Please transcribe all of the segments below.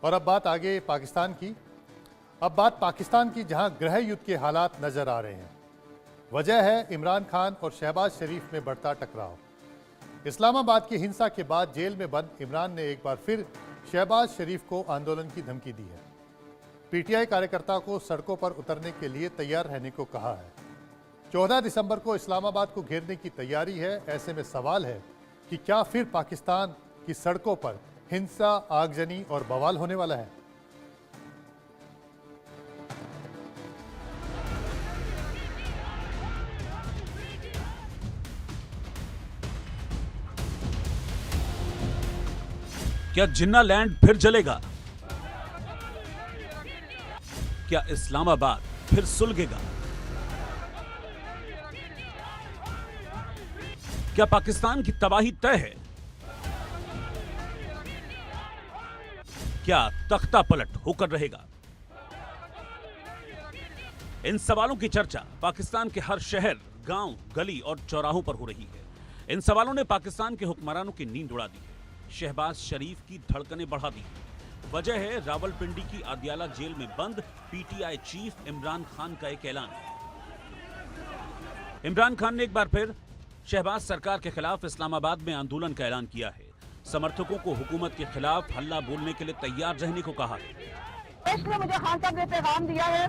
और अब बात आगे पाकिस्तान की। अब बात पाकिस्तान की, जहां गृह युद्ध के हालात नजर आ रहे हैं। वजह है इमरान खान और शहबाज शरीफ में बढ़ता टकराव। इस्लामाबाद की हिंसा के बाद जेल में बंद इमरान ने एक बार फिर शहबाज शरीफ को आंदोलन की धमकी दी है। पीटीआई कार्यकर्ता को सड़कों पर उतरने के लिए तैयार रहने को कहा है। 14 दिसंबर को इस्लामाबाद को घेरने की तैयारी है। ऐसे में सवाल है कि क्या फिर पाकिस्तान की सड़कों पर हिंसा, आगजनी और बवाल होने वाला है? क्या जिन्ना लैंड फिर जलेगा? क्या इस्लामाबाद फिर सुलगेगा? क्या पाकिस्तान की तबाही तय है? क्या तख्ता पलट होकर रहेगा? इन सवालों की चर्चा पाकिस्तान के हर शहर, गांव, गली और चौराहों पर हो रही है। इन सवालों ने पाकिस्तान के हुक्मरानों की नींद उड़ा दी है, शहबाज शरीफ की धड़कनें बढ़ा दी। वजह है रावलपिंडी की आदियाला जेल में बंद पीटीआई चीफ इमरान खान का एक ऐलान। इमरान खान ने एक बार फिर शहबाज सरकार के खिलाफ इस्लामाबाद में आंदोलन का ऐलान किया है। समर्थकों को हुकूमत के खिलाफ हल्ला बोलने के लिए तैयार रहने को कहा है। देश ने मुझे खान साहब ने पैगाम दिया है।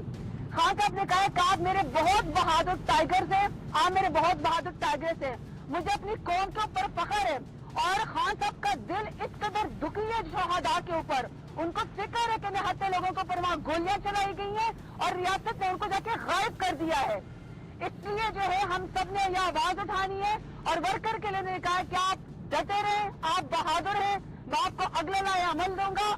खान साहब ने कहा कि आप मेरे बहुत बहादुर टाइगर्स हैं, आप मेरे बहुत बहादुर टाइगर्स हैं। मुझे अपनी कौम के ऊपर फख्र है और खान साहब का दिल इस कदर दुखी है शहादा के ऊपर। उनको फिक्र है कि निहत्थे लोगों के ऊपर वहाँ गोलियां चलाई गई हैं और रियासत ने उनको जाके गायब कर दिया है। इसलिए जो है हम सब ने यह आवाज उठानी है और वर्कर के लिए ने कहा कि आप डटे रहे, आप बहादुर हैं, मैं आपको अगले लाए अमल दूंगा।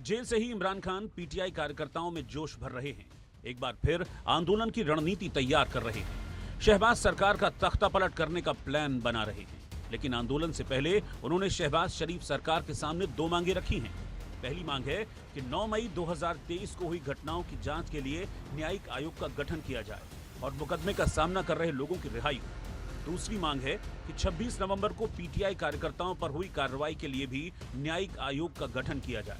जेल से ही इमरान खान पीटीआई कार्यकर्ताओं में जोश भर रहे हैं। एक बार फिर आंदोलन की रणनीति तैयार कर रहे हैं। शहबाज सरकार का तख्ता पलट करने का प्लान बना रहे हैं। लेकिन आंदोलन से पहले उन्होंने शहबाज शरीफ सरकार के सामने दो मांगे रखी हैं। पहली मांग है कि 9 मई 2023 को हुई घटनाओं की जांच के लिए न्यायिक आयोग का गठन किया जाए और मुकदमे का सामना कर रहे लोगों की रिहाई हो। दूसरी मांग है कि 26 नवंबर को पीटीआई कार्यकर्ताओं पर हुई कार्रवाई के लिए भी न्यायिक आयोग का गठन किया जाए।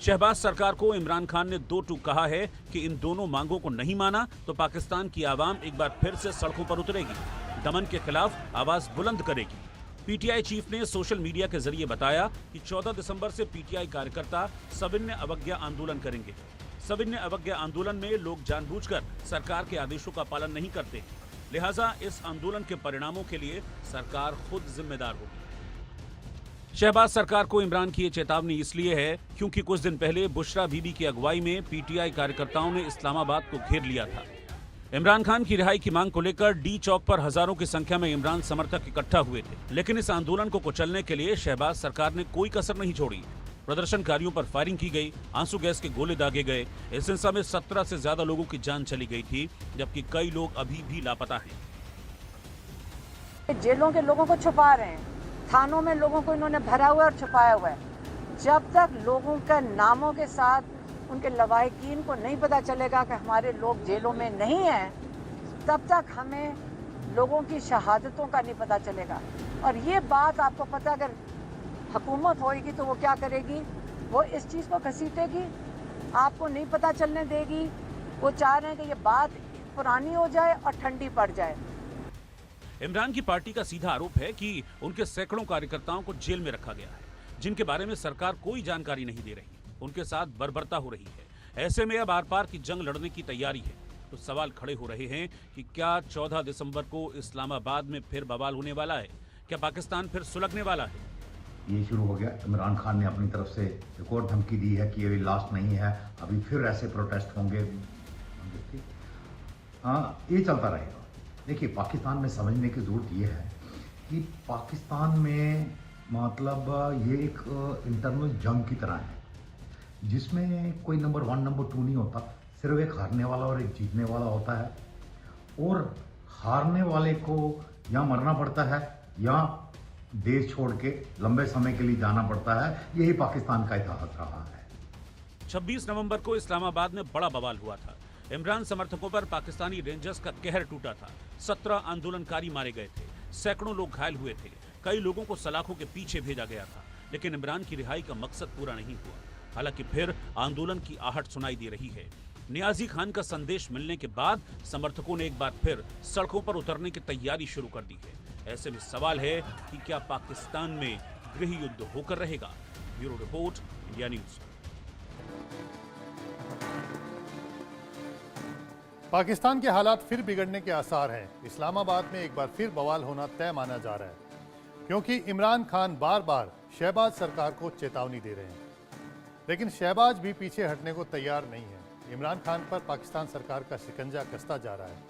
शहबाज सरकार को इमरान खान ने दो टूक कहा है कि इन दोनों मांगों को नहीं माना तो पाकिस्तान की आवाम एक बार फिर से सड़कों पर उतरेगी, दमन के खिलाफ आवाज बुलंद करेगी। पीटीआई चीफ ने सोशल मीडिया के जरिए बताया कि 14 दिसंबर से पीटीआई कार्यकर्ता सविनय अवज्ञा आंदोलन करेंगे। सविनय अवज्ञा आंदोलन में लोग जानबूझकर सरकार के आदेशों का पालन नहीं करते, लिहाजा इस आंदोलन के परिणामों के लिए सरकार खुद जिम्मेदार होगी। शहबाज सरकार को इमरान की ये चेतावनी इसलिए है क्योंकि कुछ दिन पहले बुशरा बीबी की अगुवाई में पीटीआई कार्यकर्ताओं ने इस्लामाबाद को घेर लिया था। इमरान खान की रिहाई की मांग को लेकर डी चौक पर हजारों की संख्या में इमरान समर्थक इकट्ठा हुए थे, लेकिन इस आंदोलन को कुचलने के लिए शहबाज सरकार ने कोई कसर नहीं छोड़ी। प्रदर्शनकारियों पर फायरिंग की गई, आंसू गैस के गोले दागे गए। इस हिंसा में 17 से ज्यादा लोगों की जान चली गई थी, जबकि कई लोग अभी भी लापता हैं। जेलों के लोगों को छुपा रहे हैं, थानों में लोगों को इन्होंने भरा हुआ और छुपाया हुआ है। जब तक लोगों के नामों के साथ उनके लवाहिकीन को नहीं पता चलेगा कि हमारे लोग जेलों में नहीं हैं, तब तक हमें लोगों की शहादतों का नहीं पता चलेगा। और ये बात आपको पता, अगर हुकूमत होएगी तो वो क्या करेगी, वो इस चीज़ को घसीटेगी, आपको नहीं पता चलने देगी। वो चाह रहे हैं कि ये बात पुरानी हो जाए और ठंडी पड़ जाए। इमरान की पार्टी का सीधा आरोप है कि उनके सैकड़ों कार्यकर्ताओं को जेल में रखा गया है, जिनके बारे में सरकार कोई जानकारी नहीं दे रही। उनके साथ बर्बरता हो रही है। ऐसे में अब आर पार की जंग लड़ने की तैयारी है। तो सवाल खड़े हो रहे हैं कि क्या 14 दिसंबर को इस्लामाबाद में फिर बवाल होने वाला है? क्या पाकिस्तान फिर सुलगने वाला है? ये शुरू हो गया। इमरान खान ने अपनी तरफ से एक और धमकी दी है कि ये लास्ट नहीं है, अभी फिर ऐसे प्रोटेस्ट होंगे। हाँ, ये चलता रहेगा। देखिए, पाकिस्तान में समझने की जरूरत ये है कि पाकिस्तान में मतलब ये एक इंटरनल जंग की तरह है, जिसमें कोई नंबर 1 नंबर 2 नहीं होता, सिर्फ एक हारने वाला और एक जीतने वाला होता है। और हारने वाले को या मरना पड़ता है या देश छोड़ के लंबे समय के लिए जाना पड़ता है। यही पाकिस्तान का इतिहास रहा है। 26 नवंबर को इस्लामाबाद में बड़ा बवाल हुआ था। इमरान समर्थकों पर पाकिस्तानी रेंजर्स का कहर टूटा था। 17 आंदोलनकारी मारे गए थे, सैकड़ों लोग घायल हुए थे, कई लोगों को सलाखों के पीछे भेजा गया था। लेकिन इमरान की रिहाई का मकसद पूरा नहीं हुआ। हालांकि फिर आंदोलन की आहट सुनाई दे रही है। नियाजी खान का संदेश मिलने के बाद समर्थकों ने एक बार फिर सड़कों पर उतरने की तैयारी शुरू कर दी है। ऐसे में सवाल है कि क्या पाकिस्तान में गृह युद्ध होकर रहेगा? Bureau report, India news. Pakistan के हालात फिर बिगड़ने के आसार हैं। इस्लामाबाद में एक बार फिर बवाल होना तय माना जा रहा है, क्योंकि इमरान खान बार बार शहबाज सरकार को चेतावनी दे रहे हैं, लेकिन शहबाज भी पीछे हटने को तैयार नहीं है। इमरान खान पर पाकिस्तान सरकार का शिकंजा कसता जा रहा है।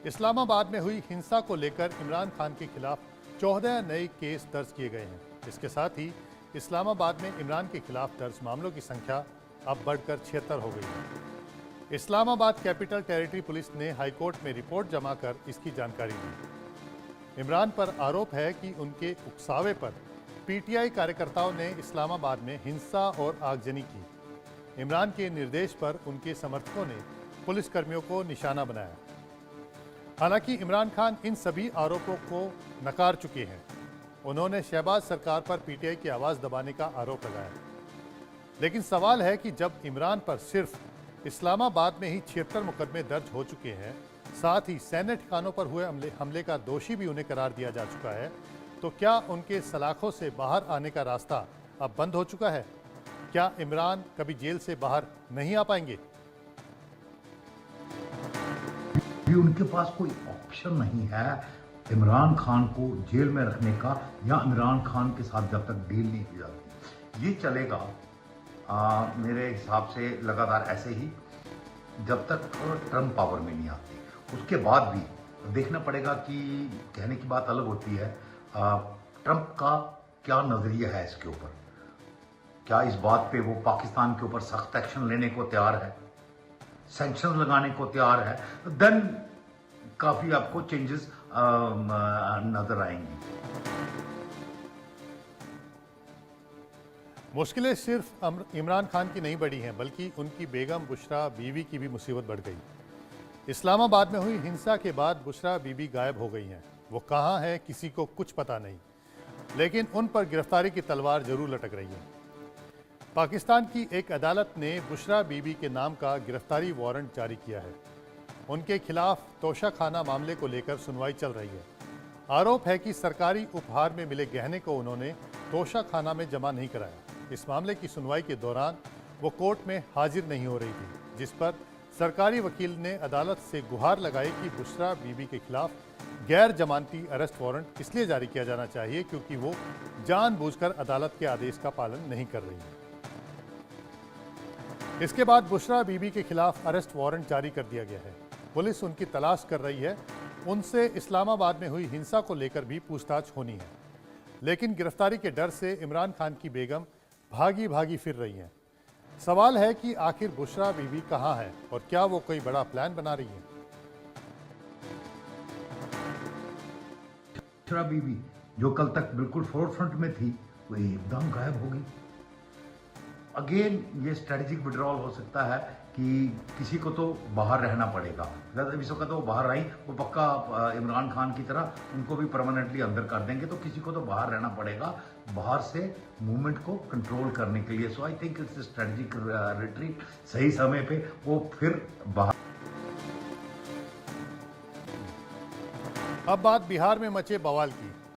इस्लामाबाद में हुई हिंसा को लेकर इमरान खान के खिलाफ 14 नए केस दर्ज किए गए हैं। इसके साथ ही इस्लामाबाद में इमरान के खिलाफ दर्ज मामलों की संख्या अब बढ़कर 76 हो गई है। इस्लामाबाद कैपिटल टेरिटरी पुलिस ने हाईकोर्ट में रिपोर्ट जमा कर इसकी जानकारी दी। इमरान पर आरोप है कि उनके उकसावे पर पीटीआई कार्यकर्ताओं ने इस्लामाबाद में हिंसा और आगजनी की। इमरान के निर्देश पर उनके समर्थकों ने पुलिसकर्मियों को निशाना बनाया। हालांकि इमरान खान इन सभी आरोपों को नकार चुके हैं। उन्होंने शहबाज सरकार पर पीटीआई की आवाज़ दबाने का आरोप लगाया। लेकिन सवाल है कि जब इमरान पर सिर्फ इस्लामाबाद में ही 76 मुकदमे दर्ज हो चुके हैं, साथ ही सैन्य ठिकानों पर हुए हमले का दोषी भी उन्हें करार दिया जा चुका है, तो क्या उनके सलाखों से बाहर आने का रास्ता अब बंद हो चुका है? क्या इमरान कभी जेल से बाहर नहीं आ पाएंगे? भी उनके पास कोई ऑप्शन नहीं है इमरान खान को जेल में रखने का, या इमरान खान के साथ जब तक डील नहीं की जाती ये चलेगा। मेरे हिसाब से लगातार ऐसे ही जब तक ट्रंप पावर में नहीं आते। उसके बाद भी देखना पड़ेगा कि कहने की बात अलग होती है, ट्रंप का क्या नजरिया है इसके ऊपर। क्या इस बात पे वो पाकिस्तान के ऊपर सख्त एक्शन लेने को तैयार है, सैंक्शन लगाने को तैयार है? देन काफी आपको चेंजेस नजर आएंगी। मुश्किलें सिर्फ इमरान खान की नहीं बढ़ी हैं, बल्कि उनकी बेगम बुशरा बीवी की भी मुसीबत बढ़ गई। इस्लामाबाद में हुई हिंसा के बाद बुशरा बीवी गायब हो गई हैं। वो कहाँ हैं किसी को कुछ पता नहीं, लेकिन उन पर गिरफ्तारी की तलवार जरूर लटक रही है। पाकिस्तान की एक अदालत ने बुशरा बीबी के नाम का गिरफ्तारी वारंट जारी किया है। उनके खिलाफ तोशाखाना मामले को लेकर सुनवाई चल रही है। आरोप है कि सरकारी उपहार में मिले गहने को उन्होंने तोशाखाना में जमा नहीं कराया। इस मामले की सुनवाई के दौरान वो कोर्ट में हाजिर नहीं हो रही थी, जिस पर सरकारी वकील ने अदालत से गुहार लगाई कि बुशरा बीबी के खिलाफ गैर जमानती अरेस्ट वारंट इसलिए जारी किया जाना चाहिए क्योंकि वो जानबूझकर अदालत के आदेश का पालन नहीं कर रही है। इसके बाद बुशरा बीबी के खिलाफ अरेस्ट वारंट जारी कर दिया गया है। पुलिस उनकी तलाश कर रही है। उनसे इस्लामाबाद में हुई हिंसा को लेकर भी पूछताछ होनी है, लेकिन गिरफ्तारी के डर से इमरान खान की बेगम भागी भागी फिर रही हैं। सवाल है कि आखिर बुशरा बीबी कहाँ है और क्या वो कोई बड़ा प्लान बना रही है? बुशरा बीबी जो कल तक बिल्कुल फोरफ्रंट में थी, वो एकदम गायब हो गई। अगेन ये स्ट्रेटेजिक विड्रॉल हो सकता है कि किसी को तो बाहर रहना पड़ेगा। इस वक्त वो बाहर आई, वो पक्का इमरान खान की तरह उनको भी परमानेंटली अंदर कर देंगे, तो किसी को तो बाहर रहना पड़ेगा बाहर से मूवमेंट को कंट्रोल करने के लिए। So I think it's strategic retreat. सही समय पे वो फिर बाहर। अब बात बिहार में मचे बवाल की।